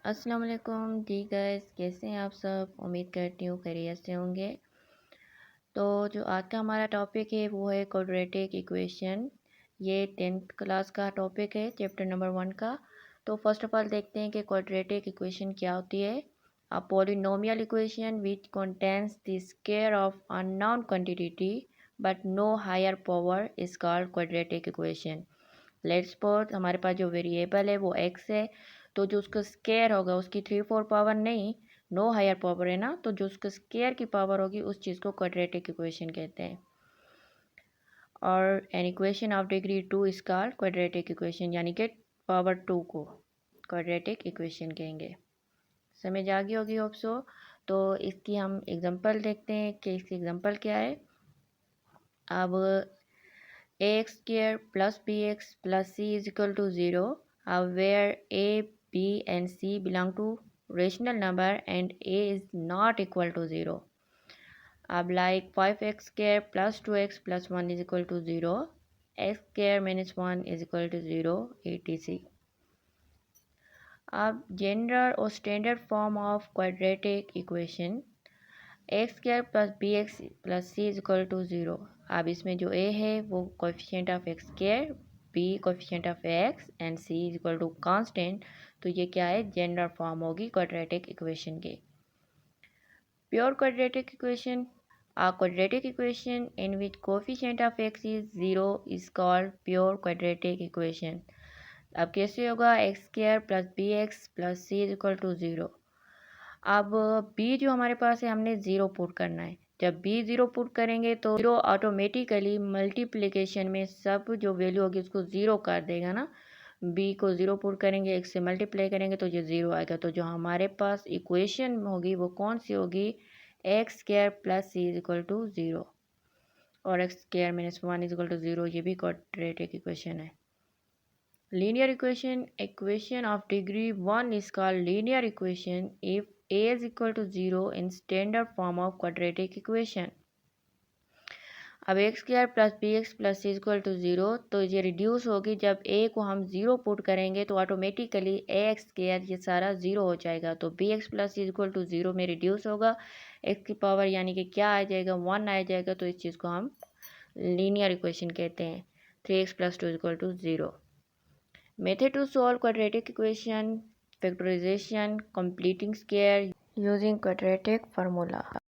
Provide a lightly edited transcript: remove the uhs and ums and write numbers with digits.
अस्सलाम वालेकुम जी गाइस, कैसे हैं आप सब। उम्मीद करती हूँ खैरियत से होंगे। तो जो आज का हमारा टॉपिक है वो है क्वाड्रेटिक इक्वेशन। ये 10th क्लास का टॉपिक है, चैप्टर नंबर 1 का। तो फर्स्ट ऑफ ऑल देखते हैं कि क्वाड्रेटिक इक्वेशन क्या होती है। A polynomial equation which contains the square of unknown quantity but no higher power is called quadratic equation. Let's suppose हमारे पास जो वेरिएबल है वो एक्स है, तो जो उसका स्केयर होगा उसकी 3/4 पावर नहीं, नो हायर पावर है ना, तो जो उसका स्केयर की पावर होगी उस चीज़ को क्वाड्रेटिक इक्वेशन कहते हैं। और an equation of degree 2 is called quadratic equation, यानी कि पावर 2 को क्वाड्रेटिक इक्वेशन कहेंगे। समझ आ गई होगी होप सो। तो इसकी हम एग्जांपल देखते हैं कि इसकी एग्जांपल क्या है। अब ax square plus bx plus c is equal to 0, where a, b and c belong to rational number and a is not equal to 0. अब like 5x square plus 2x plus 1 is equal to 0, x square minus 1 is equal to 0, etc. अब general और standard form of quadratic equation X square plus B X plus C is equal to 0। अब इसमें जो A है वो coefficient of X square, B coefficient of X and C is equal to constant. तो ये क्या है, जनरल फॉर्म होगी क्वाड्रेटिक इक्वेशन के। Pure quadratic equation, a quadratic equation in which coefficient of x is 0 is called pure quadratic equation। अब कैसे होगा, X square plus B X plus C is equal to 0। अब b जो हमारे पास है हमने ज़ीरो पुट करना है। जब b ज़ीरो पुट करेंगे तो ज़ीरो ऑटोमेटिकली मल्टीप्लिकेशन में सब जो वैल्यू होगी उसको ज़ीरो कर देगा ना। b को ज़ीरो पुट करेंगे, x से मल्टीप्लाई करेंगे तो ये ज़ीरो आएगा। तो जो हमारे पास इक्वेशन होगी वो कौन सी होगी, X square plus C is equal to 0 और X square minus 1 is equal to 0। ये भी क्वाड्रेटिक इक्वेशन है। Linear equation of degree 1 is called linear equation if a is equal to 0 in standard form of quadratic equation। अब X square plus B X plus C equal to 0, तो ये reduce होगी। जब ए को हम zero put करेंगे तो automatically ए x square ये सारा ज़ीरो हो जाएगा। तो B X plus C equal to 0 में रिड्यूस होगा, एक्स की पावर यानी कि क्या आ जाएगा, 1 आ जाएगा। तो इस चीज़ को हम लीनियर इक्वेशन कहते हैं। 3x plus 2 equal to 0। Method to solve quadratic equation: factorization, completing square using quadratic formula।